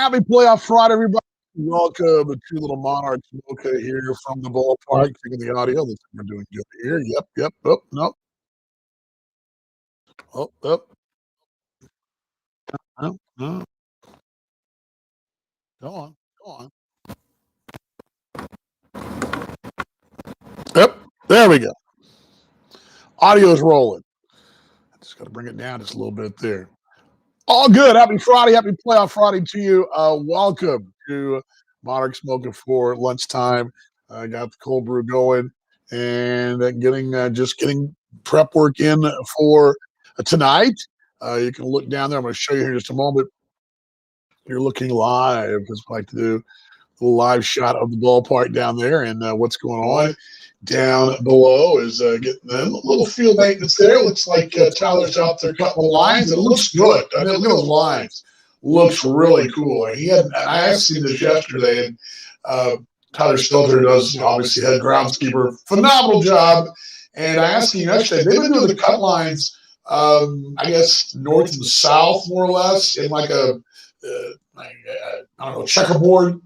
Happy playoff Friday, everybody. Welcome to little Monarchs Mocha here from the ballpark. Thinking the audio. Looks like we're doing good here. Yep. Oh, no. Oh. No. Go on. Yep. There we go. Audio's rolling. I just got to bring it down just a little bit there. All good. Happy Friday. Happy playoff Friday to you. Welcome to Monarchs Mocha for lunchtime. I got the cold brew going and getting prep work in for tonight. You can look down there. I'm going to show you here in just a moment. You're looking live because I like to do a little live shot of the ballpark down there and what's going on. Down below is getting a little field maintenance there. Looks like Tyler's out there cutting the lines. It looks good. I mean, look at those lines. Looks really cool. I asked him this yesterday, and Tyler Stelter does, obviously, head groundskeeper. Phenomenal job. And I asked him yesterday, they've been doing the cut lines, I guess, north and south, more or less, in like a, I don't know, checkerboard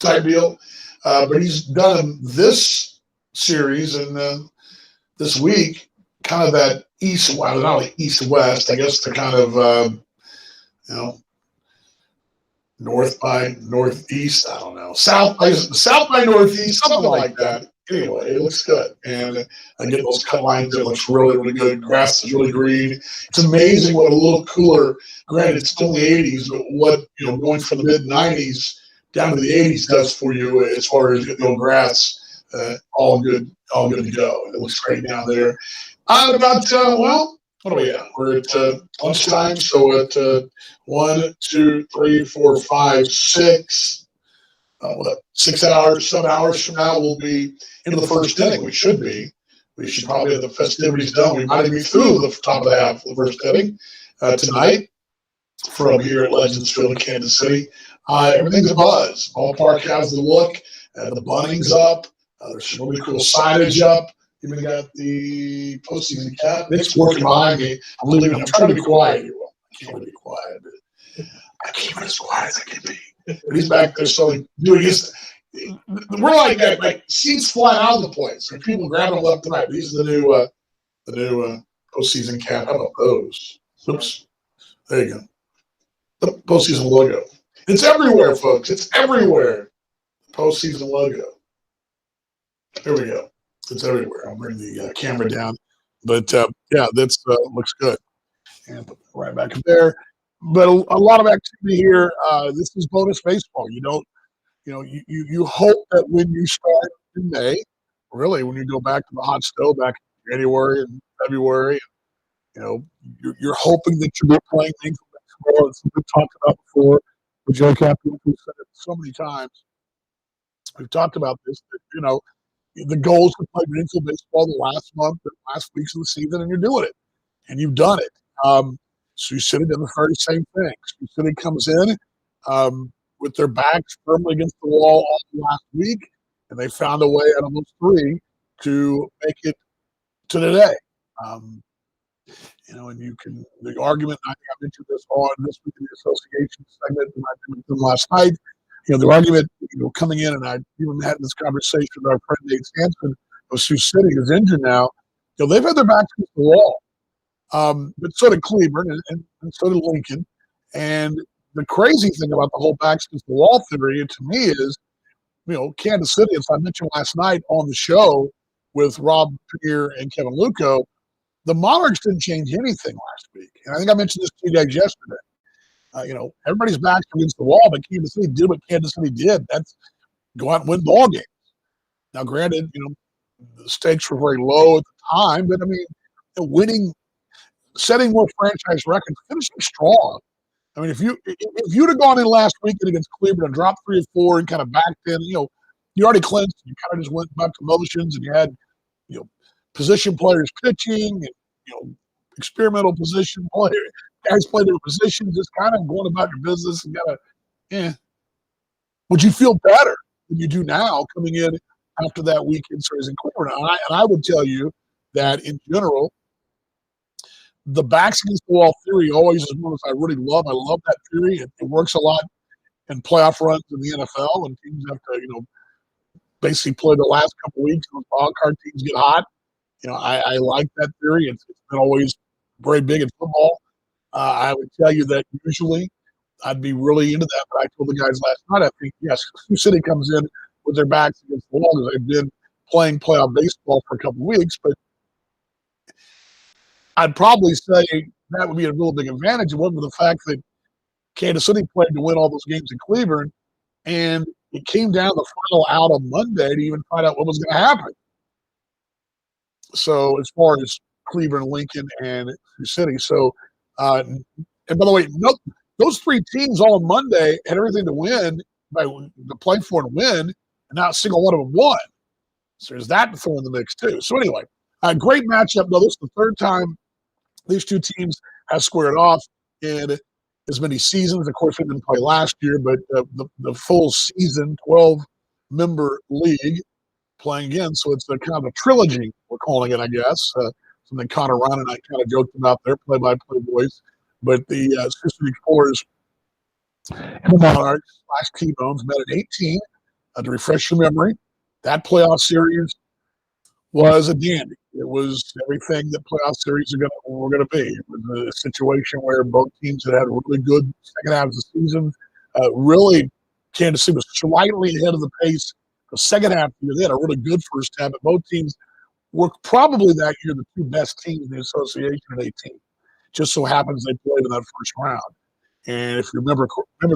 type deal. But he's done this series and this week kind of that not only east-west, I guess they're kind of north by northeast, I don't know, south by northeast, something like that. Anyway, it looks good. And I get those cut lines, it looks really, really good. Grass is really green. It's amazing what a little cooler, granted it's still the 80s, but what going from the mid-90s down to the 80s does for you as far as grass. All good to go. It looks great down there. About what are we at? We're at lunchtime, so at 1, 2, 3, 4, 5, 6. 6 hours, 7 hours from now, we'll be into the first inning. We should be. We should probably have the festivities done. We might be through the top of the half of the first inning tonight from here at Legends Field in Kansas City. Everything's a buzz. Ballpark has the look. The bunning's up. There's some really cool signage up. Even got the postseason cap. Nick's working behind me. I'm trying to be quiet here. Well, I can't really be quiet, but I can't be as quiet as I can be. But he's back there slowly doing his. We're like that, like seats flying out of the place. And people grabbing them left and right. These are the new postseason cap. How about those? Oops. There you go. The postseason logo. It's everywhere, folks. It's everywhere. Postseason logo. There we go. It's everywhere. I'll bring the camera down. But, that's looks good. And put it right back up there. But a lot of activity here. This is bonus baseball. You hope that when you start in May, really, when you go back to the hot stove back in January and February, you're hoping that you'll be playing meaningful baseball. It's been talked about before. With Joe Captain, we've said it so many times. We've talked about this, that, the goal is to play meaningful baseball the last month, the last weeks of the season, and you're doing it. And you've done it. Sioux City did the very same thing. Sioux City comes in with their backs firmly against the wall all last week, and they found a way out of those 3 to make it to today. And the argument, I think I mentioned this on this week in the association segment that I did with them last night. The argument, coming in, and I even had this conversation with our friend Nate Sampson of Sioux City, who's injured now. They've had their backs against the wall. But so did Cleveland and so did Lincoln. And the crazy thing about the whole backs against the wall theory, to me, is, Kansas City, as I mentioned last night on the show with Rob Pierre and Kevin Luco, the Monarchs didn't change anything last week. And I think I mentioned this to you guys yesterday. Everybody's backs against the wall, but Kansas City did what Kansas City did. That's go out and win ball games. Now, granted, the stakes were very low at the time, but winning, setting more franchise records, finishing strong. If you'd have gone in last weekend against Cleveland and dropped 3 or 4 and kind of backed in, you already clinched. You kind of just went back to motions, and you had position players pitching and experimental position players. Guys play their position, just kind of going about your business and would you feel better than you do now coming in after that weekend series in Cleveland? And I would tell you that in general, the backs against the wall theory always is one that I really love. I love that theory. It works a lot and playoff runs in the NFL, and teams have to, basically play the last couple weeks. And wild card teams get hot. I like that theory. It's been always very big in football. I would tell you that usually I'd be really into that, but I told the guys last night, I think, yes, Sioux City comes in with their backs against the wall because they've been playing playoff baseball for a couple of weeks, but I'd probably say that would be a real big advantage. It wasn't the fact that Kansas City played to win all those games in Cleveland, and it came down the final out on Monday to even find out what was going to happen. So as far as Cleveland, Lincoln, and Sioux City. So, and by the way, those three teams all on Monday had everything to win, to play for and win, and not a single one of them won. So there's that to throw in the mix too. So anyway, a great matchup. Now, this is the third time these two teams have squared off in as many seasons. Of course, we didn't play last year, but the full season, 12-member league playing again. So it's a kind of a trilogy, we're calling it, I guess. Something Connor Ryan and I kind of joked about their play-by-play voice. But the Sioux City Explorers and the Monarchs / T-Bones met at 18. To refresh your memory, that playoff series was a dandy. It was everything that playoff series were going to be. It was a situation where both teams had a really good second half of the season. Really, Kansas City was slightly ahead of the pace the second half of the year. They had a really good first half, but both teams were probably that year the two best teams in the association at 18. Just so happens they played in that first round. And if you remember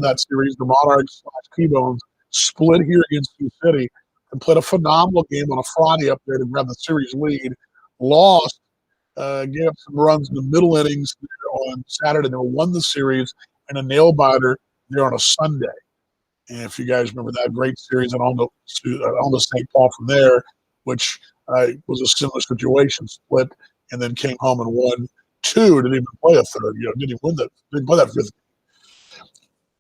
that series, the Monarchs / T-Bones split here against Sioux City and played a phenomenal game on a Friday up there to grab the series lead. Lost, gave up some runs in the middle innings on Saturday. They won the series and a nail biter there on a Sunday. And if you guys remember that great series and on the St. Paul from there, which was a similar situation, split and then came home and won two. Didn't even play a third. Didn't play that fifth.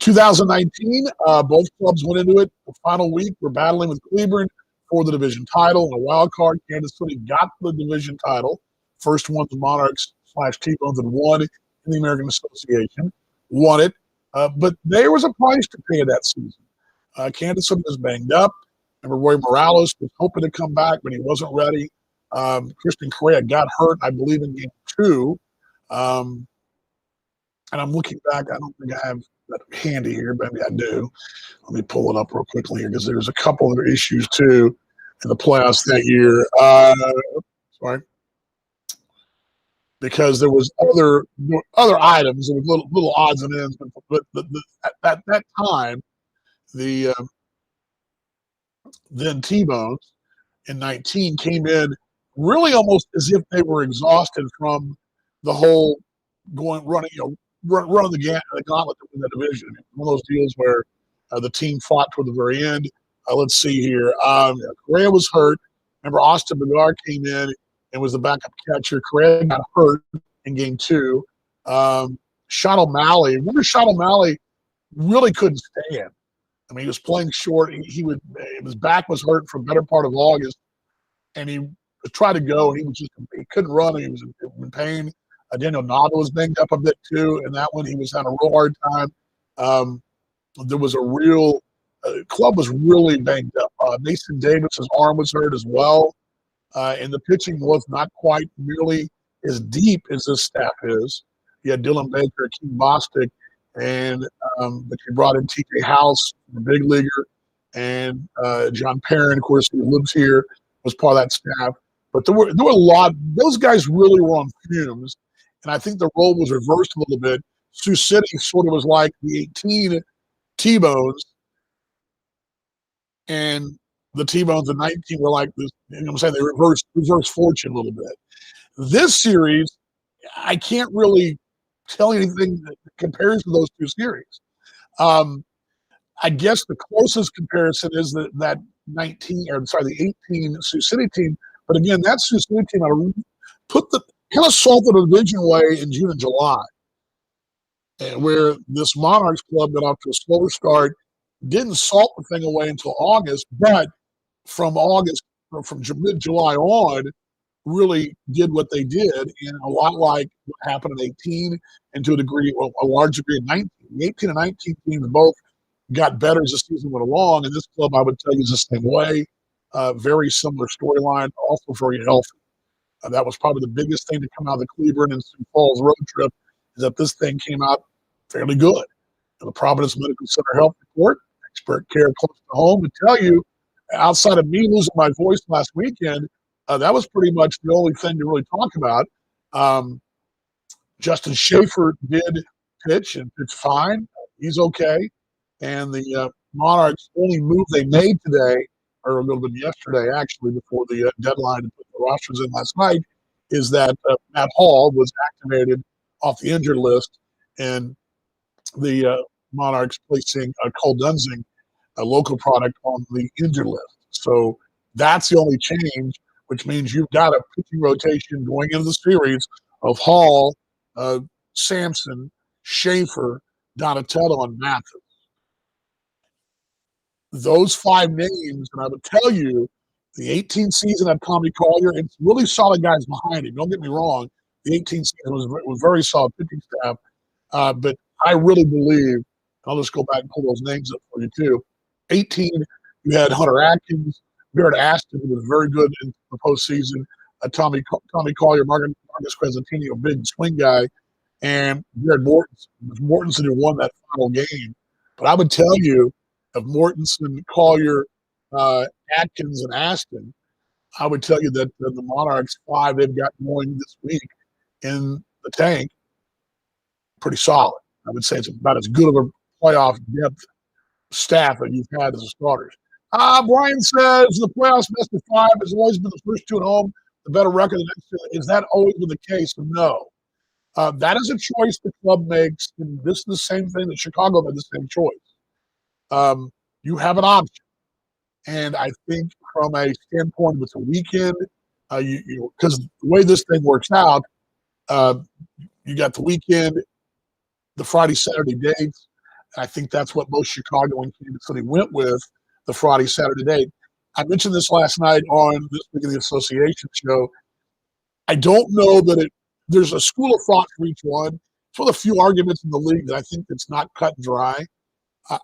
2019, both clubs went into it. The final week, we're battling with Cleveland for the division title. And a wild card, Kansas City got the division title. First one, the Monarchs / T-Bones had won in the American Association. Won it. But there was a price to pay that season. Kansas City was banged up. Remember, Roy Morales was hoping to come back, but he wasn't ready. Christian Correa got hurt, I believe, in game 2. And I'm looking back. I don't think I have that handy here. Maybe I do. Let me pull it up real quickly here because there's a couple other issues, too, in the playoffs that year. Sorry. Because there was other items. There was little odds and ends. But at that time, the then T-Bones in 19 came in really almost as if they were exhausted from the whole running the gauntlet in the division. One of those deals where the team fought toward the very end. Let's see here. Correa was hurt. Remember, Austin Begard came in and was the backup catcher. Correa got hurt in game 2. Sean O'Malley. Remember, Sean O'Malley really couldn't stand. I mean, he was playing short. His back was hurt for a better part of August, and he tried to go, and he couldn't run. And he was in pain. Daniel Nava was banged up a bit too, and that one he was having a real hard time. There was a real club was really banged up. Mason Davis's arm was hurt as well, and the pitching was not quite nearly as deep as this staff is. You had Dylan Baker, Keith Bostic, and but you brought in T.J. House, the big leaguer, and John Perrin, of course, who lives here, was part of that staff. But there were a lot. Those guys really were on fumes. And I think the role was reversed a little bit. Sioux City sort of was like the 18 T-Bones, and the T-Bones in 19 were like this. I'm saying they reversed fortune a little bit. This series, I can't really tell you anything that compares to those two series. I guess the closest comparison is the 18 Sioux City team. But again, that Sioux City team, I kind of salted the division away in June and July, and where this Monarchs club got off to a slower start, didn't salt the thing away until August, but from mid-July on, really did what they did, and a lot like what happened in 18, and to a large degree in 19. The 18 and 19 teams both got better as the season went along, and this club, I would tell you, is the same way. Very similar storyline, also very healthy. That was probably the biggest thing to come out of the Cleveland and Sioux Falls road trip, is that this thing came out fairly good. And the Providence Medical Center Health Report, expert care close to home, to tell you, outside of me losing my voice last weekend, that was pretty much the only thing to really talk about. Um, Justin Schaefer did pitch and pitch fine. He's okay. And the Monarchs' only move they made today, or a little bit yesterday, actually, before the deadline to put the rosters in last night, is that Matt Hall was activated off the injured list, and the Monarchs placing Cole Dunsing, a local product, on the injured list. So that's the only change, which means you've got a pitching rotation going into the series of Hall, Sampson, Schaefer, Donatello, and Mathis. Those 5 names, and I would tell you, the 18 season had Tommy Collier, and some really solid guys behind him. Don't get me wrong. The 18 season was very solid pitching staff, but I really believe, I'll just go back and pull those names up for you too. 18, you had Hunter Atkins, Barrett Aston, who was very good in the postseason, Tommy Collier, Marcus Crescentini, a big swing guy, and Jared Mortensen. It was Mortensen who won that final game. But I would tell you, of Mortensen, Collier, Atkins, and Aston, I would tell you that the Monarchs 5 they've got going this week in the tank, pretty solid. I would say it's about as good of a playoff depth staff that you've had as a starters. Brian says the playoffs best of 5 has always been the first 2 at home, the better record. Is that always been the case? No. That is a choice the club makes, and this is the same thing that Chicago made the same choice. You have an option, and I think from a standpoint, it's a weekend. Because the way this thing works out, you got the weekend, the Friday, Saturday dates. I think that's what most Chicago and Kansas City went with, the Friday, Saturday date. I mentioned this last night on this week of the association show. I don't know that there's a school of thought for each one. It's one of the few arguments in the league that I think it's not cut and dry.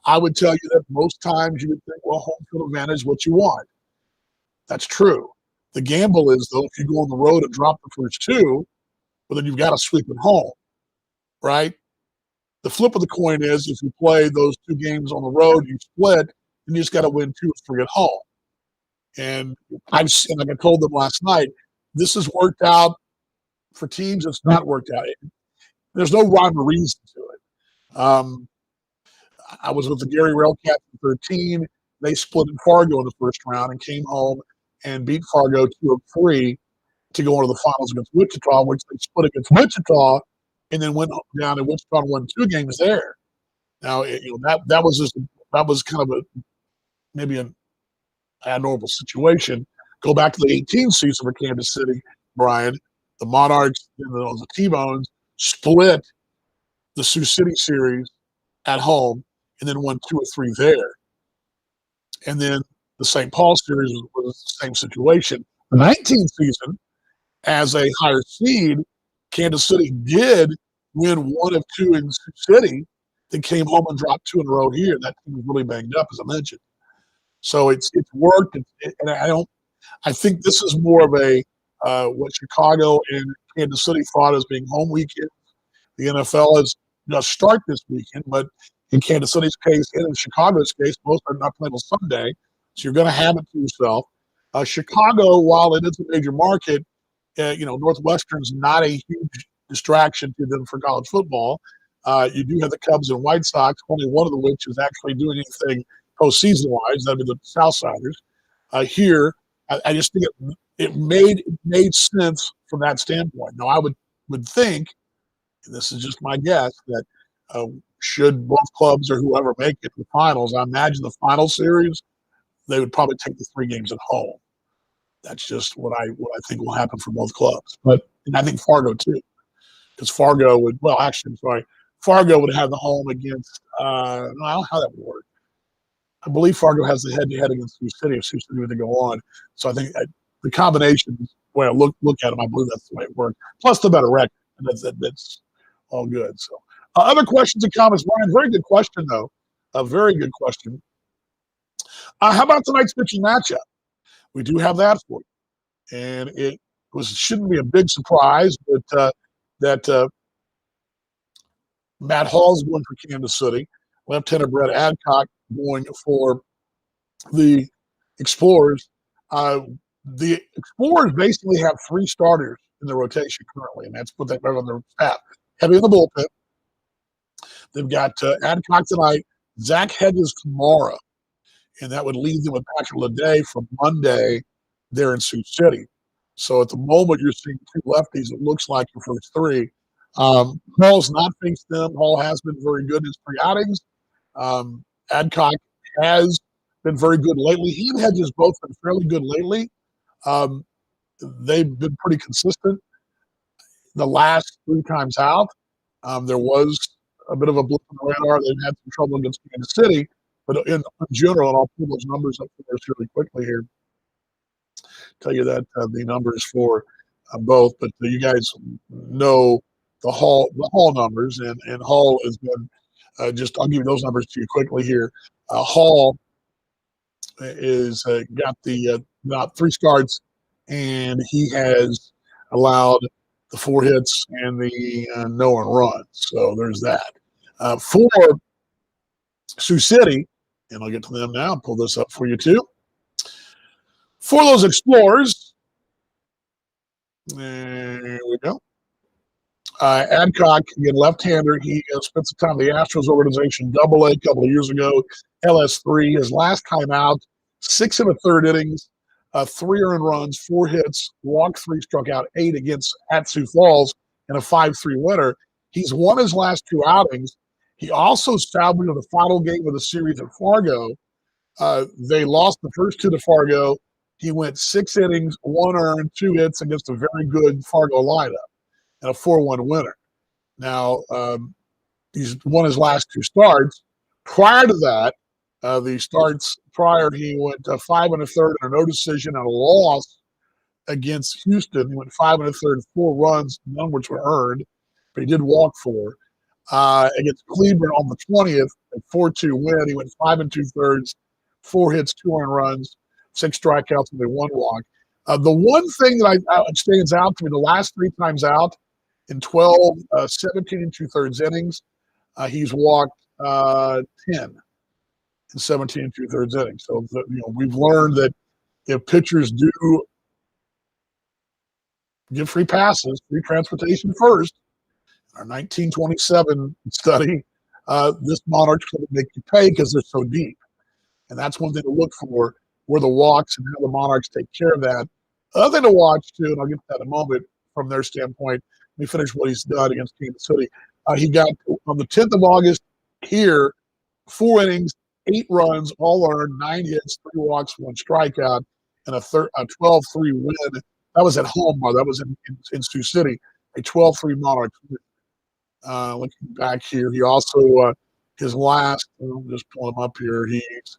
I would tell you that most times you would think, well, home field advantage is what you want. That's true. The gamble is, though, if you go on the road and drop the first 2, well, then you've got to sweep at home, right? The flip of the coin is if you play those 2 games on the road, you split, then you just got to win 2 or 3 at home. And I've seen, like I told them last night, this has worked out for teams. It's not worked out. There's no rhyme or reason to it. I was with the Gary Railcats in 13. They split in Fargo in the first round and came home and beat Fargo 2-3 to go into the finals against Wichita, which they split against Wichita and then went down to Wichita and won 2 games there. Now, that was kind of maybe an abnormal situation. Go back to the 18 season for Kansas City, Brian. The Monarchs and the T-Bones split the Sioux City series at home and then won 2 or 3 there. And then the St. Paul series was the same situation. The 19 season, as a higher seed, Kansas City did win 1 of 2 in Sioux City, then came home and dropped 2 in a row here. That team was really banged up, as I mentioned. So it's worked, and I think this is more of a what Chicago and Kansas City thought as being home weekend. The NFL is going to start this weekend, but in Kansas City's case and in Chicago's case, both are not playing on Sunday, so you're going to have it to yourself. Chicago, while it is a major market, Northwestern's not a huge distraction to them for college football. You do have the Cubs and White Sox, only one of which is actually doing anything postseason-wise. That'd be the Southsiders. Here, I just think it made sense from that standpoint. Now, I would think, and this is just my guess, that should both clubs or whoever make it to the finals, I imagine the final series, they would probably take the 3 games at home. That's just what I think will happen for both clubs. And I think Fargo too, because Fargo would have the home against. I don't know how that would work. I believe Fargo has the head-to-head against Sioux City if Sioux City were to go on. So I think the combination, when I look at them, I believe that's the way it works. Plus the better record, and that's all good. So other questions and comments, Brian. Very good question though. A very good question. How about tonight's pitching matchup? We do have that for you, and shouldn't be a big surprise, but that Matt Hall's going for Kansas City, left-hander Brett Adcock going for the Explorers. Uh, the Explorers basically have three starters in the rotation currently, and that's what they've got on their staff. Heavy in the bullpen. They've got Adcock tonight, Zach Hedges tomorrow, and that would leave them with Patrick Leday for Monday there in Sioux City. So at the moment, you're seeing two lefties. It looks like your first three. Hall's not faced them. Hall has been very good in his three outings. Adcock has been very good lately. He and Hedges both been fairly good lately. Um, they've been pretty consistent the last three times out. There was a bit of a blip on the radar. They've had some trouble against Kansas City, but in general, and I'll pull those numbers up for us really quickly here. Tell you that the numbers for both, but you guys know the Hall numbers, and Hall has been I'll give you those numbers to you quickly here. Hall is got got three starts, and he has allowed the 4 hits and the no earned runs. So there's that. For Sioux City, and I'll get to them now. Pull this up for you too. For those Explorers, there we go. Adcock, again, left-hander. He spent some time in the Astros organization, Double-A, a couple of years ago, LS3. His last time out, 6 1/3 innings, 3 earned runs, 4 hits, walked 3, struck out 8 against at Sioux Falls in a 5-3 winner. He's won his last 2 outings. He also salvaged the final game of the series at Fargo. They lost the first 2 to Fargo. He went 6 innings, 1 earned, 2 hits against a very good Fargo lineup and a 4-1 winner. Now, he's won his last 2 starts. Prior to that, the starts prior, he went 5 1/3 and a no decision and a loss against Houston. He went 5 1/3, 4 runs, none which were earned, but he did walk 4. Against Cleveland on the 20th, a 4-2 win. He went 5 2/3, 4 hits, 2 earned runs, 6 strikeouts, and 1 walk. The one thing that stands out to me, the last 3 times out, in 12, 17 2/3 innings, he's walked 10 in 17 2/3 innings. So we've learned that if pitchers do give free passes, free transportation first, our 1927 study, this Monarchs going to make you pay because they're so deep. And that's one thing to look for, were the walks and how the Monarchs take care of that. Other thing to watch, too, and I'll get to that in a moment from their standpoint. Let me finish what he's done against Kansas City. He got, on the 10th of August here, 4 innings, 8 runs, all earned, 9 hits, 3 walks, 1 strikeout, and a 12-3 win. That was at home, that was in Sioux City, a 12-3 Monarchs win. Looking back here, he also, his last, I'll just pull him up here, he's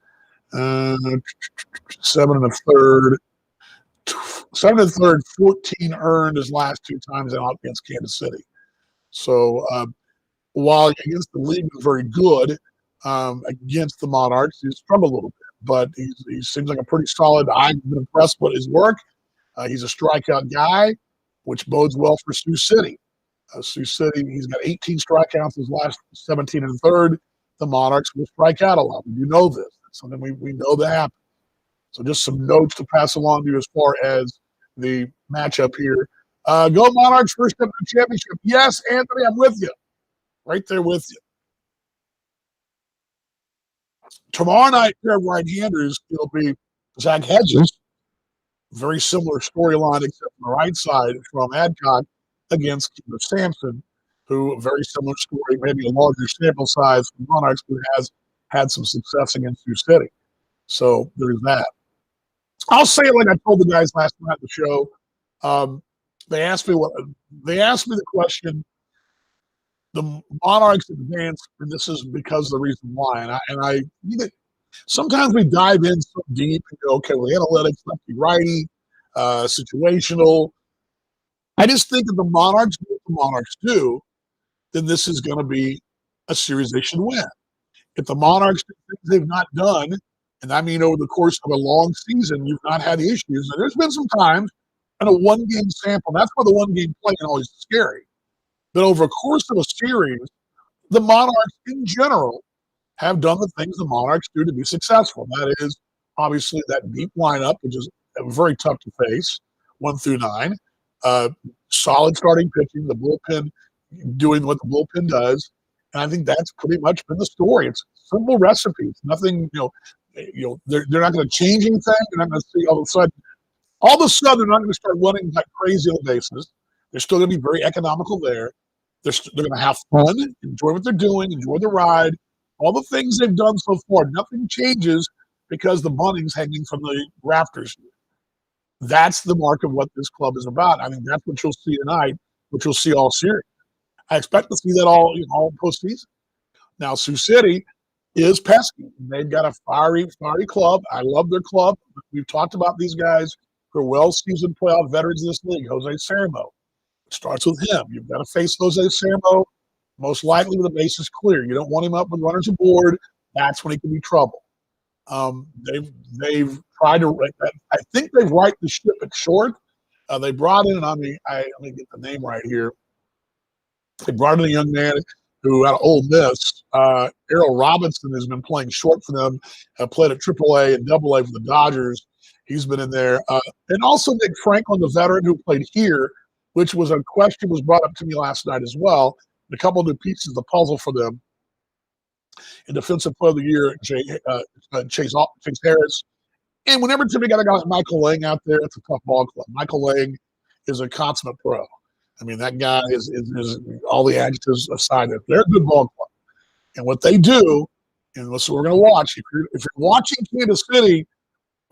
7 1/3, 7 1/3, 14 earned his last 2 times out against Kansas City. So while against the league was very good, against the Monarchs, he's struggled a little bit. But he seems like a pretty solid. I've been impressed with his work. He's a strikeout guy, which bodes well for Sioux City. Sioux City, he's got 18 strikeouts his last 17 1/3. The Monarchs will strike out a lot. We do know this. That's something we know that happens. So just some notes to pass along to you as far as the matchup here. Go Monarchs, first step to the championship. Yes, Anthony, I'm with you. Right there with you. Tomorrow night, pair of right-handers, it'll be Zach Hedges. Very similar storyline, except on the right side from Adcock against Keeper Sampson, who, very similar story, maybe a larger sample size from Monarchs, but has had some success against Sioux City. So there's that. I'll say it like I told the guys last night at the show. They asked me the question. The Monarchs advance, and this is because of the reason why. Sometimes we dive in so deep and go, okay, well, analytics, lefty righty, situational. I just think if the Monarchs do what the Monarchs do, then this is going to be a series they should win. If the Monarchs do things they've not done, and I mean over the course of a long season, you've not had issues. And there's been some times in a one-game sample. That's why the one-game play is always scary. But over a course of a series, the Monarchs in general have done the things the Monarchs do to be successful. That is obviously that deep lineup, which is very tough to face, 1 through 9. Solid starting pitching, the bullpen doing what the bullpen does. And I think that's pretty much been the story. It's simple recipes. Nothing, they're not going to change anything. They're not going to see all of a sudden, they're not going to start running like crazy on the bases. They're still going to be very economical there. They're going to have fun, enjoy what they're doing, enjoy the ride. All the things they've done so far, nothing changes because the bunning's hanging from the rafters. That's the mark of what this club is about. I think that's what you'll see tonight, what you'll see all series. I expect to see that all postseason. Now, Sioux City is pesky. They've got a fiery club. I love their club. We've talked about these guys who are well-seasoned playoff veterans in this league. Jose Sermo. It starts with him. You've got to face Jose Sermo, most likely with the bases clear. You don't want him up with runners aboard. That's when he can be trouble. They've tried to. I think they've righted the ship at short. They brought in. Let me get the name right here. They brought in a young man who out of Ole Miss, Errol Robinson, has been playing short for them. Played at AAA and AA for the Dodgers. He's been in there, and also Nick Franklin, the veteran who played here, which was a question was brought up to me last night as well. A couple of new pieces of the puzzle for them. In Defensive Player of the Year, Chase Harris. And whenever Timmy got a guy like Michael Lang out there, it's a tough ball club. Michael Lang is a consummate pro. I mean, that guy is all the adjectives aside. They're a good ball club. And what they do, and that's what we're going to watch. If you're watching Kansas City,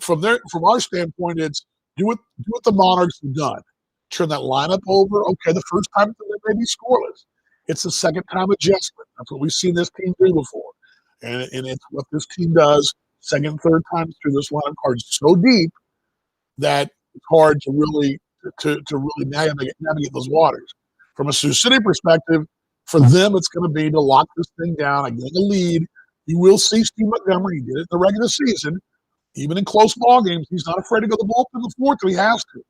from our standpoint, it's do what the Monarchs have done. Turn that lineup over. Okay, the first time they may be scoreless. It's the second time adjustment. That's what we've seen this team do before. And it's what this team does second, third times through this lineup card so deep that it's hard to really navigate those waters. From a Sioux City perspective, for them, it's going to be to lock this thing down and get a lead. You will see Steve Montgomery. He did it in the regular season. Even in close ball games, he's not afraid to go the bullpen the fourth if he has to.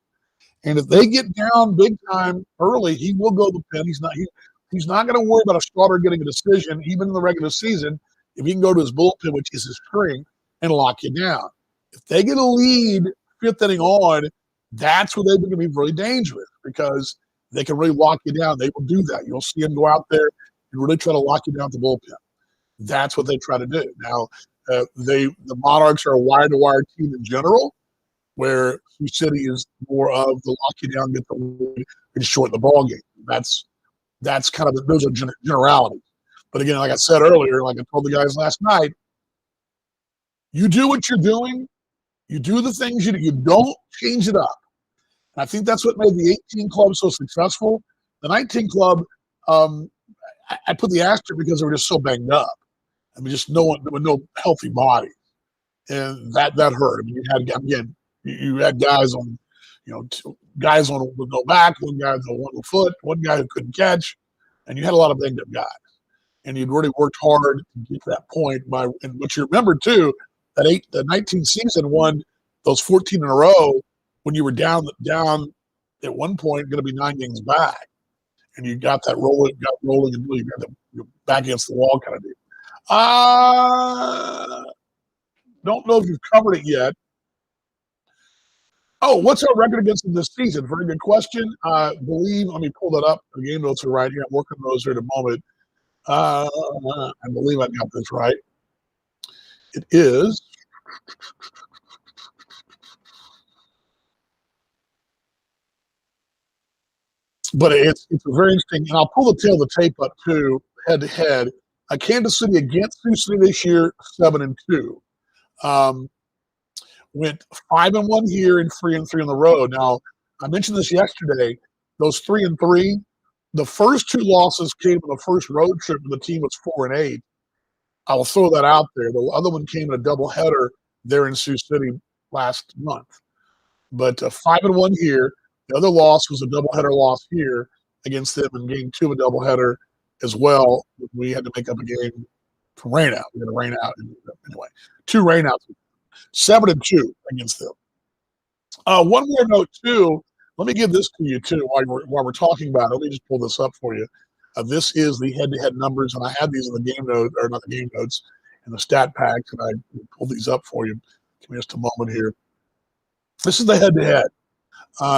And if they get down big time early, he will go the pen. He's not going to worry about a starter getting a decision, even in the regular season, if he can go to his bullpen, which is his string, and lock you down. If they get a lead fifth inning on, that's where they're going to be really dangerous because they can really lock you down. They will do that. You'll see them go out there and really try to lock you down at the bullpen. That's what they try to do. Now, the Monarchs are a wire-to-wire team in general, where Sioux City is more of the lock you down, get the lead, and shorten the ball game. That's kind of those are generalities. But again, like I said earlier, like I told the guys last night, you do what you're doing. You do the things you do. You don't change it up. And I think that's what made the 18 club so successful. The 19 club, I put the asterisk because they were just so banged up. I mean, just there were no healthy bodies, and that hurt. I mean, you had guys on, guys on with no back, one guy with one foot, one guy who couldn't catch, and you had a lot of banged up guys. And you'd really worked hard to get to that point. And what you remember too, the 19 season won those 14 in a row when you were down at one point, going to be 9 games back, and you got that rolling, and really got the back against the wall kind of deal. Don't know if you've covered it yet. Oh, what's our record against them this season? Very good question. Let me pull that up. The game notes are right here. I'm working on those here in a moment. I believe I got this right. It is. But it's very interesting, and I'll pull the tail of the tape up too, head to head. Kansas City against Sioux City this year, 7-2. Went 5-1 here and 3-3 on the road. Now, I mentioned this yesterday. Those 3-3, the first 2 losses came on the first road trip when the team was 4-8. I'll throw that out there. The other one came in a doubleheader there in Sioux City last month. But 5-1 here. The other loss was a doubleheader loss here against them in game 2 of a doubleheader as well. We had to make up a game from rainout. We had a rainout anyway. 2 rainouts, 7-2 against them. One more note too. Let me give this to you too while we're talking about it. Let me just pull this up for you. This is the head-to-head numbers, and I had these in the game note, or not the game notes, in the stat packs, and I pulled these up for you. Give me just a moment here. This is the head-to-head.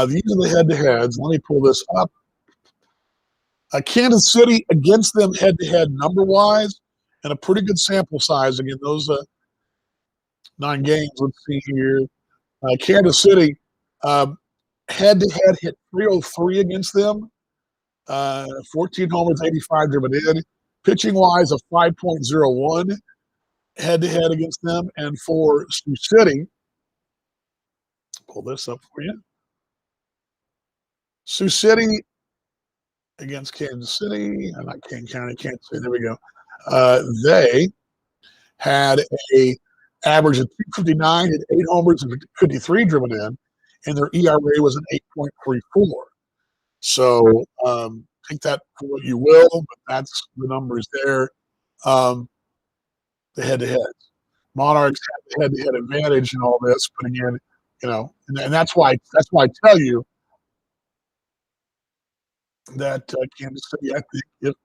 These are the head-to-heads. Let me pull this up. Kansas City against them head-to-head number-wise, and a pretty good sample size. Again, those 9 games. Let's see here. Kansas City head-to-head hit 303 against them. 14 homers, 85 driven in. Pitching-wise, a 5.01 head-to-head against them. And for Sioux City, pull this up for you. Sioux City against Kansas City, not King County, Kansas City. There we go. They had a average of 259, hit 8 homers and 53 driven in, and their ERA was an 8.34. So take that for what you will, but that's the numbers there. The head-to-heads. Monarchs have the head-to-head advantage in all this, but again, and that's why I tell you that Kansas City, I think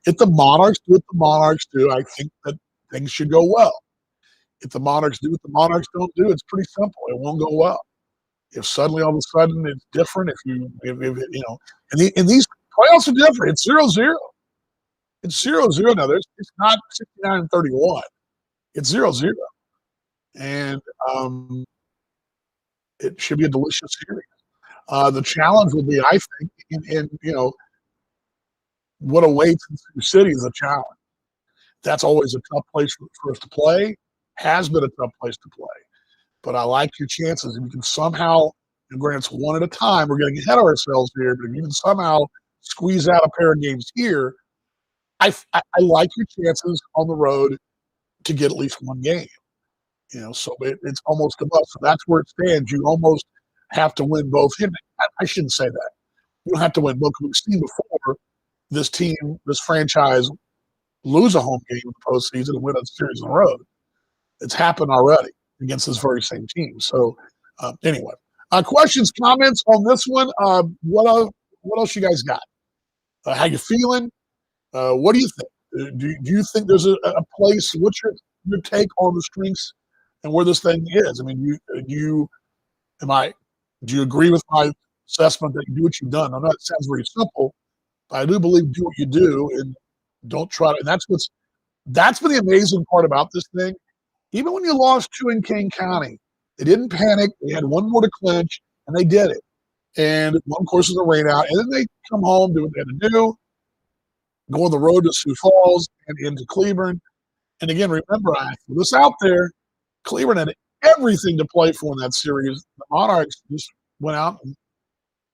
if the Monarchs do what the Monarchs do, I think that things should go well. If the Monarchs do what the Monarchs don't do, it's pretty simple. It won't go well. If suddenly all of a sudden it's different, and these playoffs are different. It's 0-0. It's 0-0 now. It's not 69-31. It's 0-0, and it should be a delicious series. The challenge will be, I think, in what awaits in Sioux City is a challenge. That's always a tough place for us to play. Has been a tough place to play. But I like your chances. If you can somehow, and granted it's one at a time, we're getting ahead of ourselves here, but if you can somehow squeeze out a pair of games here, I like your chances on the road to get at least one game. So it's almost a must. So that's where it stands. You almost have to win both. I shouldn't say that. You don't have to win both. We've seen before this team, this franchise, lose a home game in the postseason and win a series on the road. It's happened already against this very same team. So anyway, questions, comments on this one? What else you guys got? How you feeling? What do you think? Do you think there's a place? What's your take on the strengths and where this thing is? I mean, do you agree with my assessment that you do what you've done? I know it sounds very simple, but I do believe do what you do and don't try to. And that's been the amazing part about this thing. Even when you lost 2 in King County, they didn't panic. They had one more to clinch, and they did it. And one, of course, was a rain out. And then they come home, do what they had to do, go on the road to Sioux Falls and into Cleveland. And again, remember, I threw this out there. Cleveland had everything to play for in that series. The Monarchs just went out and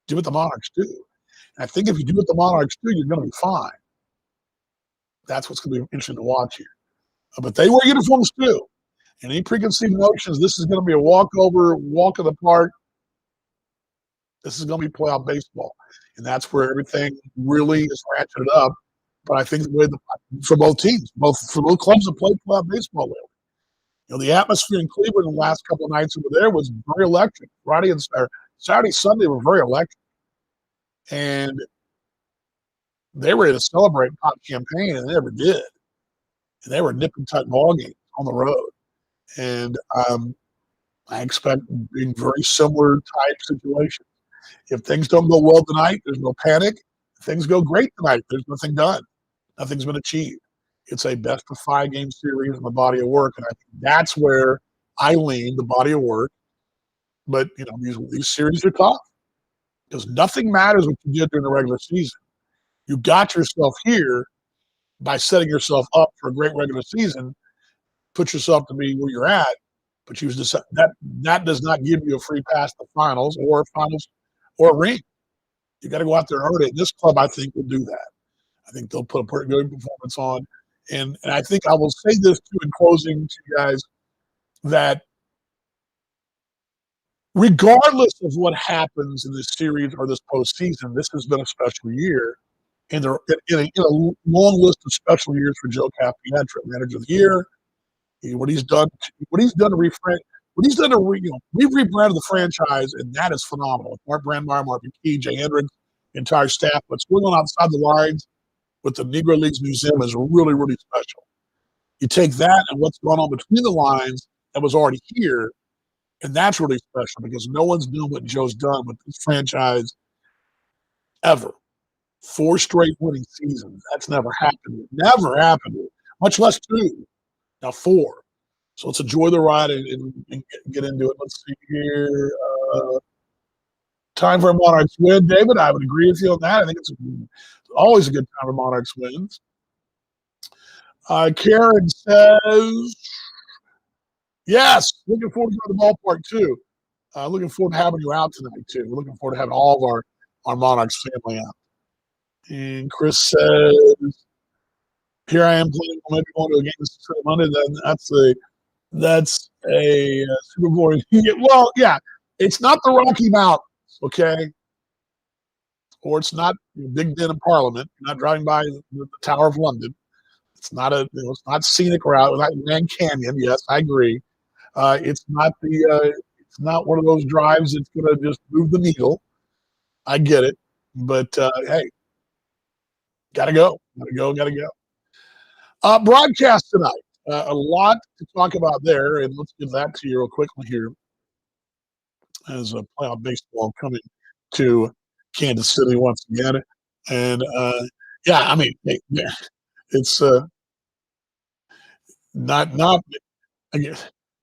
did what the Monarchs do. And I think if you do what the Monarchs do, you're going to be fine. That's what's going to be interesting to watch here. But they wear uniforms too. And any preconceived notions, this is going to be a walkover, walk of the park. This is going to be playoff baseball. And that's where everything really is ratcheted up. But I think for both teams, for both clubs that play playoff baseball lately. The atmosphere in Cleveland the last couple of nights over there was very electric. Saturday, Sunday were very electric. And they were ready to celebrate and pop champagne, and they never did. And they were nip-and-tuck ball games on the road. And I expect being very similar type situations. If things don't go well tonight, there's no panic. If things go great tonight, there's nothing done. Nothing's been achieved. It's a best-of-5 game series and the body of work, and I think that's where I lean, the body of work. But these series are tough because nothing matters what you did during the regular season. You got yourself here by setting yourself up for a great regular season. Put yourself to be where you're at, but that does not give you a free pass to finals or a ring. You got to go out there and earn it. This club, I think, will do that. I think they'll put a pretty good performance on. And I think I will say this too in closing to you guys, that regardless of what happens in this series or this postseason, this has been a special year. in a long list of special years for Joe Capietro, Manager of the Year. What he's done to reframe, what he's done to we've rebranded the franchise, and that is phenomenal. Mark Brandmeier, Mark McKee, Jay Hendricks, the entire staff. What's going on outside the lines with the Negro Leagues Museum is really, really special. You take that and what's going on between the lines that was already here, and that's really special because no one's doing what Joe's done with this franchise ever. 4 straight winning seasons. That's never happened. Never happened. Much less 2. Now 4. So let's enjoy the ride and get into it. Let's see here. Time for a Monarchs win, David. I would agree with you on that. I think it's always a good time for Monarchs wins. Karen says, yes, looking forward to going to the ballpark too. Looking forward to having you out tonight too. We're looking forward to having all of our Monarchs family out. And Chris says, here I am planning on maybe going to a game this Monday. Then that's a Super Bowl. Well, yeah, it's not the Rocky Mountains, okay? Or it's not Big Ben in Parliament. You're not driving by the Tower of London. It's not it's not scenic route. It's not Grand Canyon. Yes, I agree. It's not it's not one of those drives that's going to just move the needle. I get it, but hey, gotta go. Broadcast tonight. A lot to talk about there, and let's get that to you real quickly here as playoff baseball coming to Kansas City once again. And yeah, I mean, it's not. Again,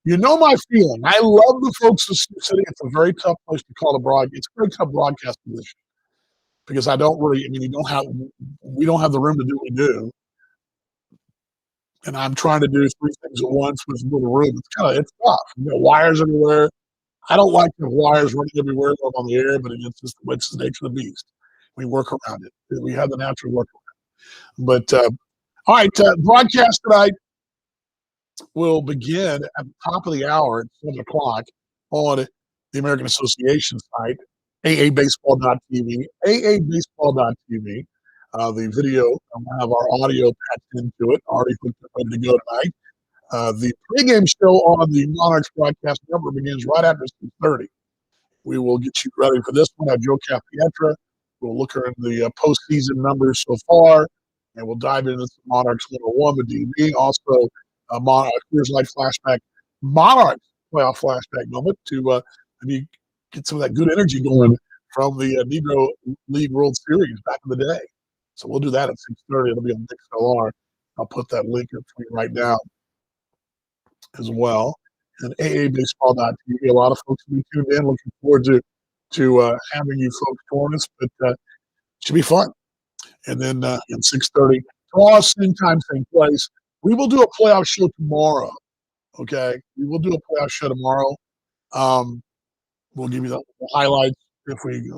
you know my feeling. I love the folks in Sioux City. It's a very tough place to call a broadcast. It's a very tough broadcast position because I don't really. I mean, we don't have the room to do what we do. And I'm trying to do 3 things at once with little room. It's tough. Wires everywhere. I don't like the wires running everywhere when I'm on the air, but it's the nature of the beast. We work around it. We have the natural work around. But all right, broadcast tonight will begin at the top of the hour at 7 o'clock on the American Association site, aabaseball.tv, aabaseball.tv. The video, we'll have our audio patched into it, already ready to go tonight. The pregame show on the Monarchs broadcast network begins right after 6:30. We will get you ready for this one. Joe Capietro. We'll look at the postseason numbers so far, and we'll dive into the Monarchs 101 with DB. Also, Here's Light flashback, Monarchs playoff flashback moment to maybe get some of that good energy going from the Negro League World Series back in the day. So we'll do that at 6:30. It'll be on MixLR. I'll put that link up for you right now as well. And aabaseball.tv. A lot of folks will be tuned in. Looking forward to having you folks join us, but it should be fun. And then at 6:30, tomorrow, same time, same place. We will do a playoff show tomorrow. Okay, we will do a playoff show tomorrow. We'll give you the highlights if we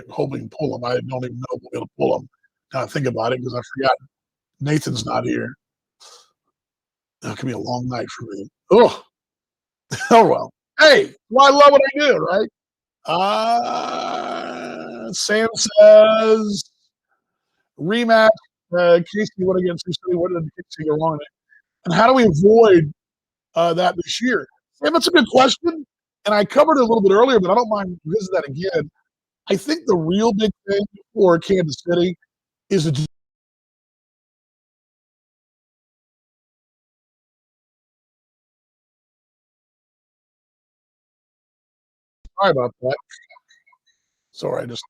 hope we can pull them. I don't even know if we're going to pull them. Now I think about it because I forgot Nathan's not here. That could be a long night for me. Oh, oh well. Hey, well, I love what I do, right? Sam says rematch. Casey went against Sioux City. What did Casey go wrong? And how do we avoid that this year? Sam, that's a good question. And I covered it a little bit earlier, but I don't mind visiting that again. I think the real big thing for Kansas City is the. Sorry about that. Sorry, I just.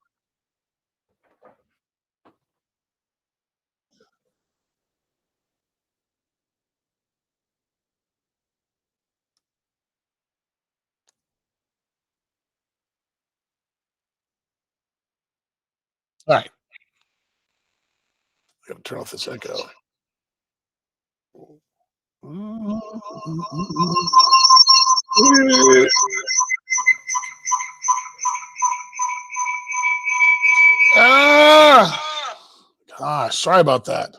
All right. I got to turn off this echo. Gosh, sorry about that.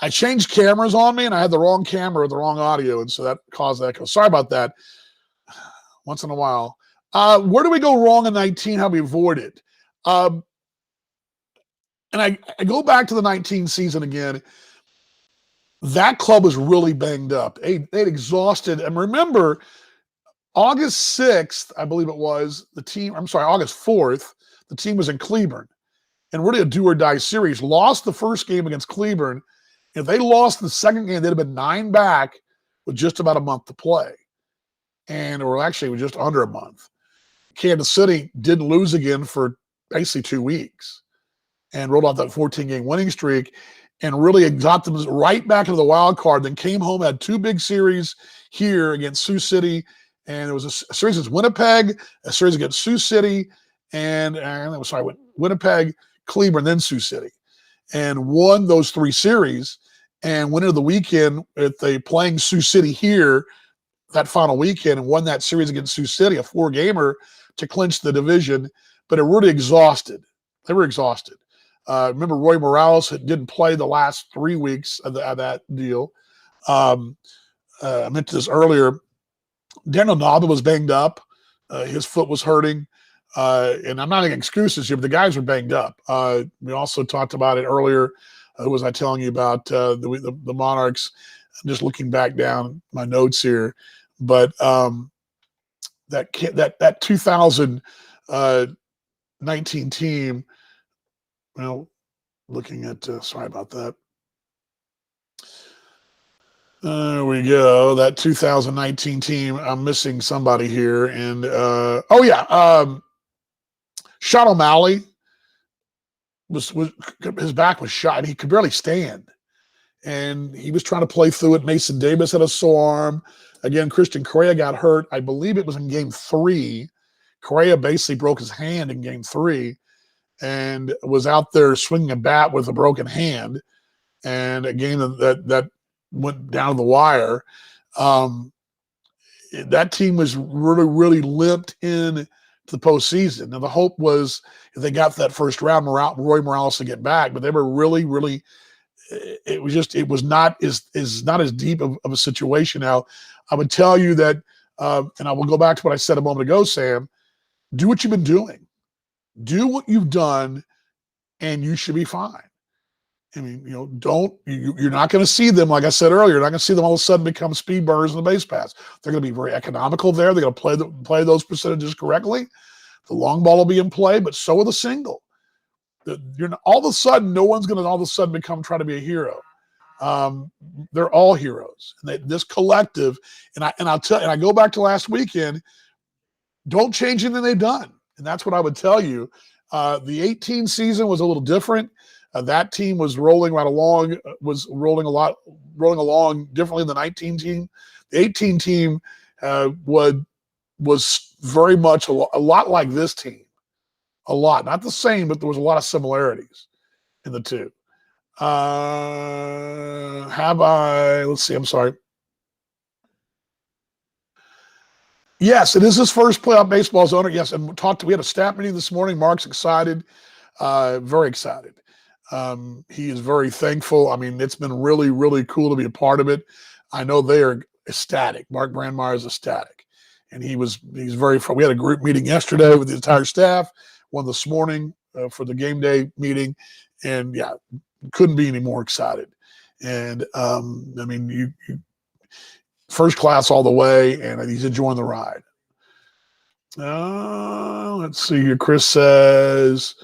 I changed cameras on me, and I had the wrong camera with the wrong audio, and so that caused echo. Sorry about that. Once in a while. Where do we go wrong in 19? How we avoid it? and I go back to the 19 season again. That club was really banged up. They'd exhausted. And remember, August 6th, I believe it was, August 4th, the team was in Cleburne. And really a do or die series. Lost the first game against Cleburne. If they lost the second game, they'd have been 9 back with just about a month to play. Or actually, with just under a month. Kansas City didn't lose again for basically 2 weeks and rolled off that 14-game winning streak and really got them right back into the wild card. Then came home, had 2 big series here against Sioux City. And there was a series against Winnipeg, a series against Sioux City, Winnipeg, Cleburne, then Sioux City. And won those 3 series and went into the weekend with playing Sioux City here that final weekend and won that series against Sioux City, a 4-gamer to clinch the division, but it really exhausted. They were exhausted. Remember, Roy Morales didn't play the last 3 weeks of that deal. I mentioned this earlier. Daniel Nava was banged up. His foot was hurting. And I'm not making excuses here, but the guys were banged up. We also talked about it earlier. Who was I telling you about the Monarchs? I'm just looking back down my notes here. But that 2019 team, looking at sorry about that. There we go. That 2019 team. I'm missing somebody here, and Sean O'Malley was his back was shot, and he could barely stand, and he was trying to play through it. Mason Davis had a sore arm. Again, Christian Correa got hurt. I believe it was in Game 3. Correa basically broke his hand in Game 3 and was out there swinging a bat with a broken hand. And a game that went down to the wire. That team was really, really limped in to the postseason. Now, the hope was if they got that first round, Roy Morales to get back, but they were really, really it was not as deep of a situation. Now, I would tell you that, and I will go back to what I said a moment ago, Sam, do what you've been doing. Do what you've done, and you should be fine. I mean, you're not going to see them, like I said earlier, you're not going to see them all of a sudden become speed burners in the base pass. They're going to be very economical there. They're going to play those percentages correctly. The long ball will be in play, but so will the single. All of a sudden, no one's going to all of a sudden try to be a hero. They're all heroes. And this collective, and I go back to last weekend, don't change anything they've done. And that's what I would tell you. The 18 season was a little different. That team was rolling along differently than the 19 team. The 18 team was very much a lot like this team. A lot, not the same, but there was a lot of similarities in the two. Let's see, I'm sorry. Yes, it is his first playoff baseball as owner. Yes, and we had a staff meeting this morning. Mark's excited, very excited. He is very thankful. I mean, it's been really, really cool to be a part of it. I know they are ecstatic. Mark Brandmeier is ecstatic. And he's very, we had a group meeting yesterday with the entire staff, one this morning for the game day meeting. And yeah, couldn't be any more excited. And I mean, you first class all the way, and he's enjoying the ride. Let's see here. Chris says,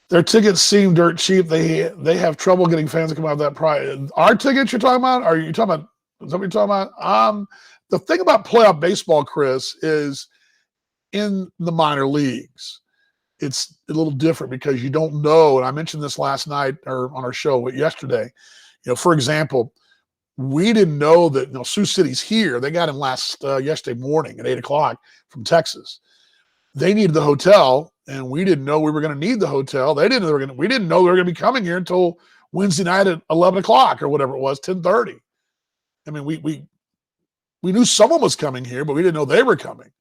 their tickets seem dirt cheap. They have trouble getting fans to come out of that price. Our tickets you're talking about? Are you talking about? Is that what you're talking about? The thing about playoff baseball, Chris, is in the minor leagues, it's a little different because you don't know. And I mentioned this last night or on our show yesterday. For example, we didn't know that Sioux City's here. They got in yesterday morning at 8:00 from Texas. They needed the hotel, and we didn't know we were going to need the hotel. We didn't know they were going to be coming here until Wednesday night at 11:00 or whatever it was, 10:30. I mean, we knew someone was coming here, but we didn't know they were coming.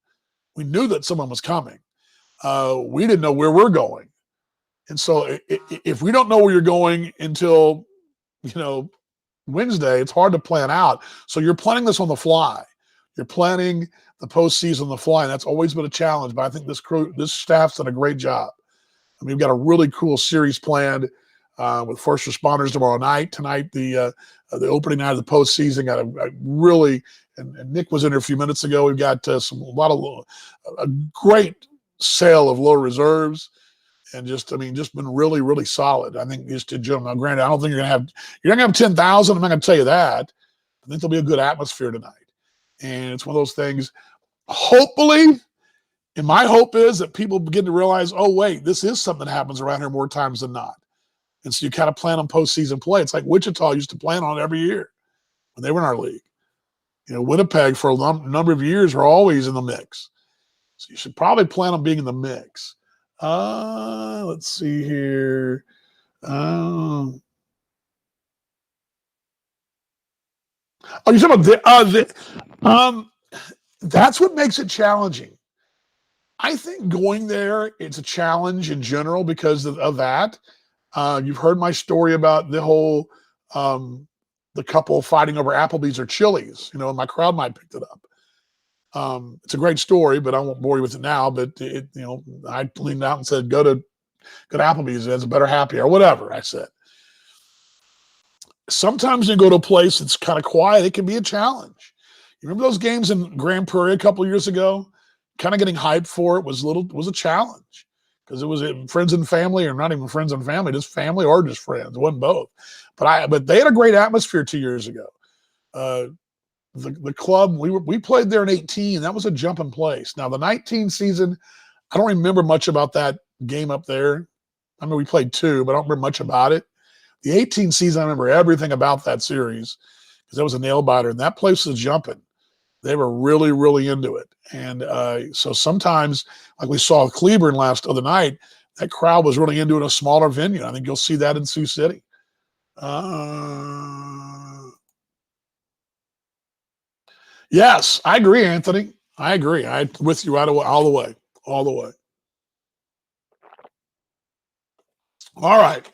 We knew that someone was coming. We didn't know where we're going. And so if we don't know where you're going until, Wednesday, it's hard to plan out. So you're planning this on the fly. You're planning the postseason on the fly, and that's always been a challenge. But I think this staff's done a great job. I mean, we've got a really cool series planned with first responders tomorrow night. Tonight, the opening night of the postseason. Got a really, and Nick was in there a few minutes ago. We've got a great sale of low reserves, and just been really, really solid. I think just in general. Now, granted, I don't think you're not gonna have 10,000. I'm not gonna tell you that. I think there'll be a good atmosphere tonight, and it's one of those things. Hopefully, and my hope is that people begin to realize, oh wait, this is something that happens around here more times than not. And so you kind of plan on postseason play. It's like Wichita used to plan on it every year when they were in our league. Winnipeg for a number of years were always in the mix. So you should probably plan on being in the mix. Let's see here. Oh, you're talking about that's what makes it challenging. I think going there, it's a challenge in general because of that. You've heard my story about the whole the couple fighting over Applebee's or Chili's. And my crowd might picked it up. It's a great story, but I won't bore you with it now. But I leaned out and said, "Go to Applebee's. It has a better happy hour," whatever I said. Sometimes you go to a place that's kind of quiet. It can be a challenge. You remember those games in Grand Prairie a couple of years ago? Kind of getting hyped for it was a challenge because it was friends and family, or not even friends and family, just family or just friends. It wasn't both. But they had a great atmosphere 2 years ago. The club, we played there in 18. That was a jump in place. Now the 19 season, I don't remember much about that game up there. I mean, we played 2, but I don't remember much about it. The 18 season, I remember everything about that series because that was a nail biter, and that place was jumping. They were really, really into it. And so sometimes, like we saw with Cleburne last other night, that crowd was really into it in a smaller venue. I think you'll see that in Sioux City. Yes, I agree, Anthony. I agree. I'm with you all the way. All the way. All right.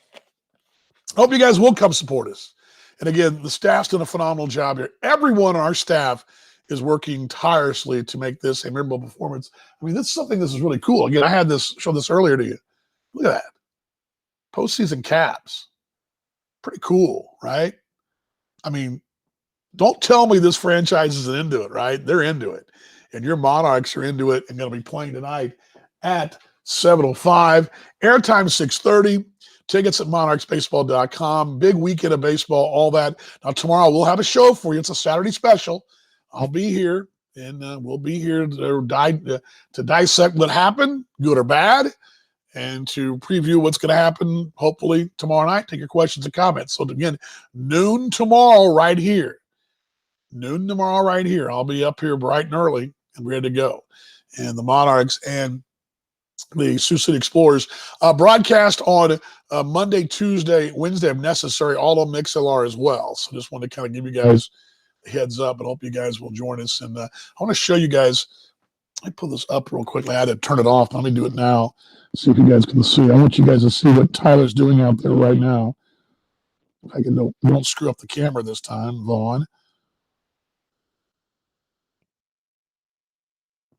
Hope you guys will come support us. And again, the staff's done a phenomenal job here. Everyone on our staff is working tirelessly to make this a memorable performance. I mean, this is something this is really cool. Again, I had showed this earlier to you. Look at that. Postseason caps. Pretty cool, right? I mean, don't tell me this franchise isn't into it, right? They're into it. And your Monarchs are into it and going to be playing tonight at 7:05. Airtime 6:30. Tickets at monarchsbaseball.com. Big weekend of baseball, all that. Now, tomorrow we'll have a show for you. It's a Saturday special. I'll be here, and we'll be here to dissect what happened, good or bad, and to preview what's going to happen, hopefully, tomorrow night. Take your questions and comments. So, again, noon tomorrow right here. Noon tomorrow right here. I'll be up here bright and early and ready to go. And the Monarchs and the Sioux City Explorers broadcast on Monday, Tuesday, Wednesday, if necessary, all on MixLR as well. So just wanted to kind of give you guys a heads up and hope you guys will join us. And I want to show you guys. Let me pull this up real quickly. I had to turn it off. Let me do it now. See if you guys can see. I want you guys to see what Tyler's doing out there right now. If I can don't screw up the camera this time, Vaughn.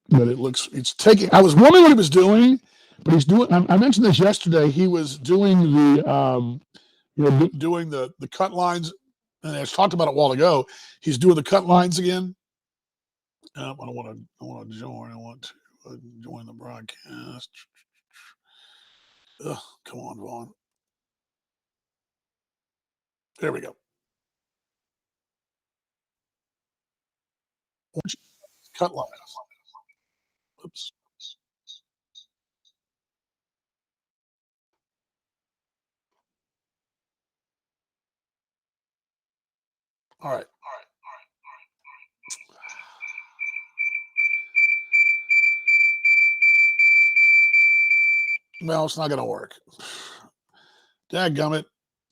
But it's taking. I was wondering what he was doing, but he's doing. I mentioned this yesterday. He was doing doing the cut lines, and I talked about it a while ago. He's doing the cut lines again. I want to join. I want to join the broadcast. Ugh, come on, Vaughn. There we go. Cut lines. Oops. All right. No, it's not going to work. Dadgummit.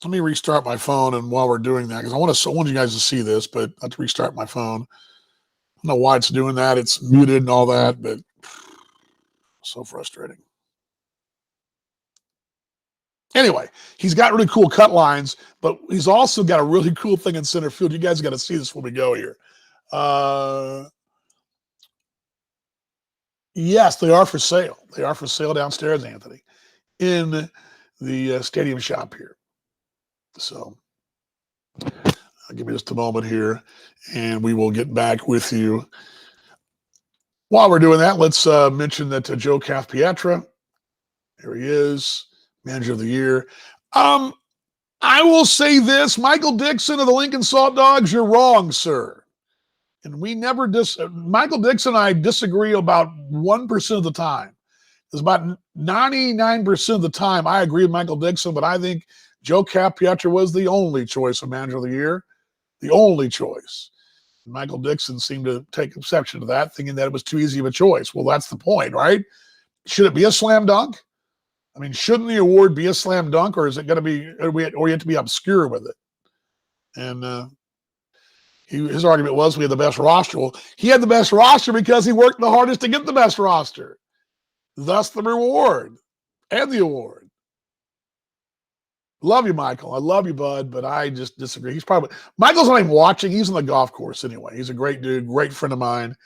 Let me restart my phone, and while we're doing that, because I want you guys to see this, but I have to restart my phone. I don't know why it's doing that. It's muted and all that, but so frustrating. Anyway, he's got really cool cut lines, but he's also got a really cool thing in center field. You guys got to see this when we go here. Yes, they are for sale. They are for sale downstairs, Anthony. in the stadium shop here. So give me just a moment here, and we will get back with you. While we're doing that, let's mention that Joe Pietra, here he is, manager of the year. I will say this, Michael Dixon of the Lincoln Salt Dogs, you're wrong, sir. And we never Michael Dixon and I disagree about 1% of the time. It's about 99% of the time I agree with Michael Dixon, but I think Joe Pietra was the only choice of manager of the year, the only choice. Michael Dixon seemed to take exception to that, thinking that it was too easy of a choice. Well, that's the point, right? Should it be a slam dunk? I mean, shouldn't the award be a slam dunk, or is it going to be, or you have to be obscure with it? And his argument was we had the best roster. Well, he had the best roster because he worked the hardest to get the best roster. Thus the reward and the award. Love you, Michael. I love you, bud, but I just disagree. Michael's not even watching. He's on the golf course anyway. He's a great dude, great friend of mine, and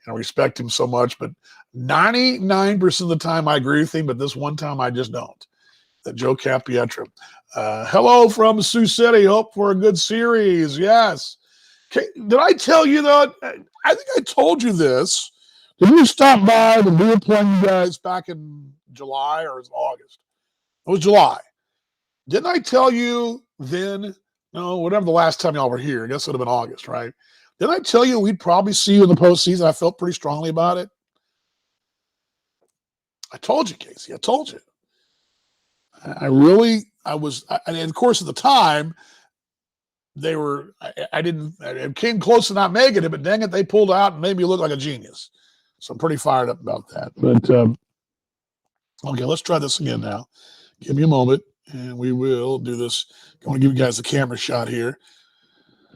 I respect him so much. But 99% of the time I agree with him, but this one time I just don't. That Joe Pietra. Hello from Sioux City. Hope for a good series. Yes. Okay. Did I tell you that? I think I told you this. Did you stop by when we were playing you guys back in July or was it August? It was July. Didn't I tell you then? No, whatever the last time y'all were here. I guess it would have been August, right? Didn't I tell you we'd probably see you in the postseason? I felt pretty strongly about it. I told you, Casey. I told you. And of course, at the time, I came close to not making it, but dang it, they pulled out and made me look like a genius. So I'm pretty fired up about that. But, okay, let's try this again now. Give me a moment, and we will do this. I want to give you guys the camera shot here.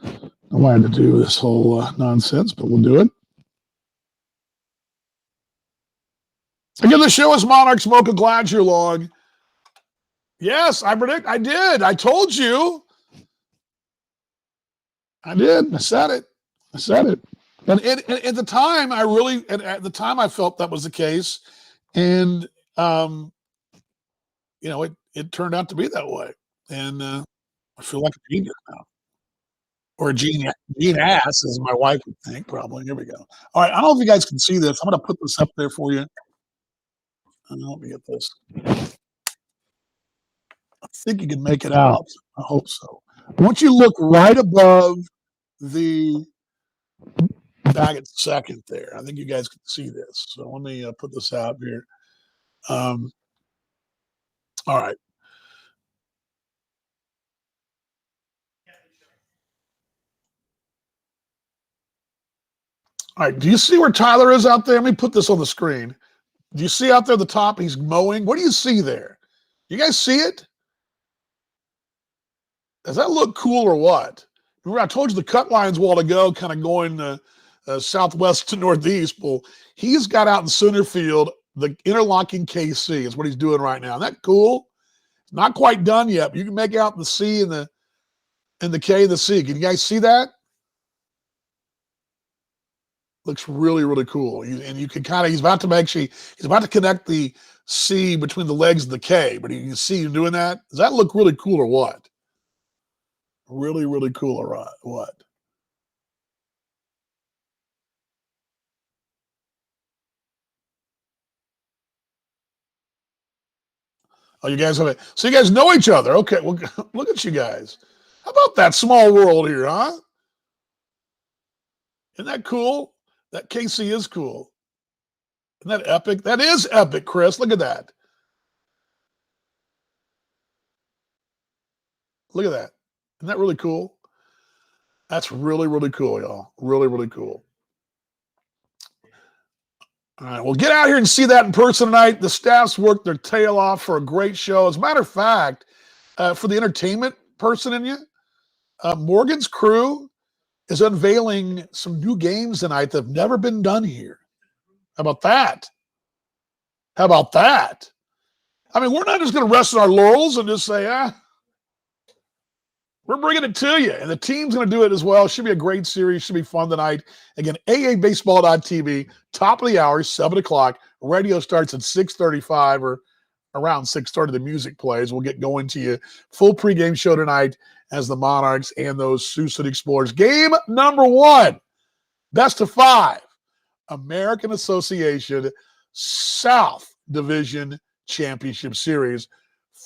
I wanted to do this whole nonsense, but we'll do it. Again, the show is Monarchs Mocha. Glad you're along. Yes, I did. I told you. I did. I said it. And at the time, I felt that was the case. And, it turned out to be that way. And I feel like a genius now. Or a gene ass, as my wife would think, probably. Here we go. All right. I don't know if you guys can see this. I'm going to put this up there for you. Let me get this. I think you can make it out. I hope so. I want you to look right above the bag at second there. I think you guys can see this. So let me put this out here. All right. All right. Do you see where Tyler is out there? Let me put this on the screen. Do you see out there at the top? He's mowing. What do you see there? You guys see it? Does that look cool or what? Remember, I told you the cut lines a while ago, kind of going southwest to northeast. Well, he's got out in center field the interlocking KC is what he's doing right now. Isn't that cool? Not quite done yet, but you can make out the C and the K and the C. Can you guys see that? Looks really, really cool. And you can he's about to connect the C between the legs of the K, but you can see him doing that. Does that look really cool or what? Really, really cool or what? Oh, you guys have it. So you guys know each other. Okay, well, look at you guys. How about that small world here, huh? Isn't that cool? That KC is cool. Isn't that epic? That is epic, Chris. Look at that. Look at that. Isn't that really cool? That's really, really cool, y'all. Really, really cool. All right, well, get out here and see that in person tonight. The staff's worked their tail off for a great show. As a matter of fact, for the entertainment person in you, Morgan's crew is unveiling some new games tonight that have never been done here. How about that? How about that? I mean, we're not just going to rest on our laurels and just say, we're bringing it to you. And the team's going to do it as well. Should be a great series. Should be fun tonight. Again, AABaseball.tv, top of the hour, 7 o'clock. Radio starts at 6:35 or around 6:30, the music plays. We'll get going to you. Full pregame show tonight as the Monarchs and those Sioux City Explorers. Game number 1, best of 5, American Association South Division Championship Series.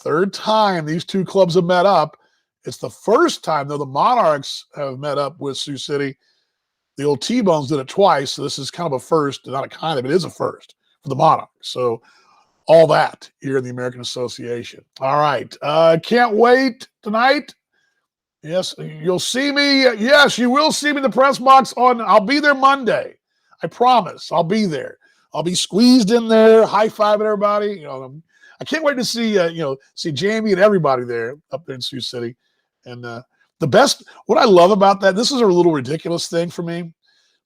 3rd time these two clubs have met up. It's the first time, though, the Monarchs have met up with Sioux City. The old T-Bones did it twice, so this is kind of a first. Not a kind of, it is a first for the Monarchs. So all that here in the American Association. All right. Can't wait tonight. Yes, you'll see me. Yes, you will see me in the press box I'll be there Monday. I promise. I'll be there. I'll be squeezed in there, high-fiving everybody. I can't wait to see Jamie and everybody there up there in Sioux City. And what I love about that, this is a little ridiculous thing for me,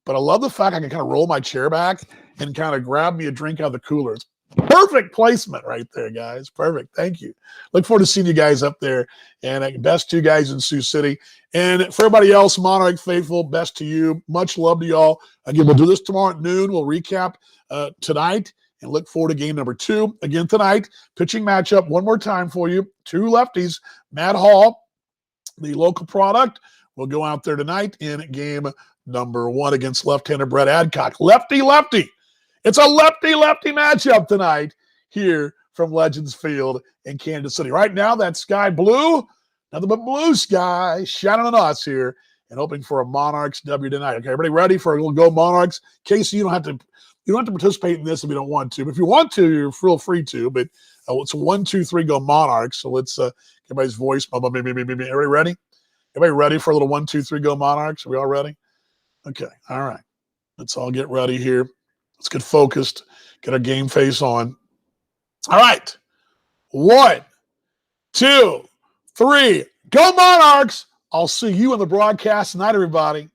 but I love the fact I can kind of roll my chair back and kind of grab me a drink out of the cooler. It's perfect placement right there, guys. Perfect. Thank you. Look forward to seeing you guys up there. And best to you guys in Sioux City. And for everybody else, Monarch faithful, best to you. Much love to y'all. Again, we'll do this tomorrow at noon. We'll recap tonight and look forward to game number 2. Again tonight, pitching matchup one more time for you. 2 lefties. Matt Hall, the local product, will go out there tonight in game number 1 against left-hander Brett Adcock. Lefty. It's a lefty-lefty matchup tonight here from Legends Field in Kansas City. Right now, that sky blue, nothing but blue sky shining on us here and hoping for a Monarchs W tonight. Okay, everybody ready for a little Go Monarchs? Casey, you don't have to participate in this if you don't want to. But if you want to, you're feel free to. But it's a 1, 2, 3 Go Monarchs. So let's everybody's voice. Everybody ready? Everybody ready for a little 1, 2, 3 Go Monarchs? Are we all ready? Okay, all right. Let's all get ready here. Let's get focused, get our game face on. All right. 1, 2, 3. Go Monarchs. I'll see you on the broadcast tonight, everybody.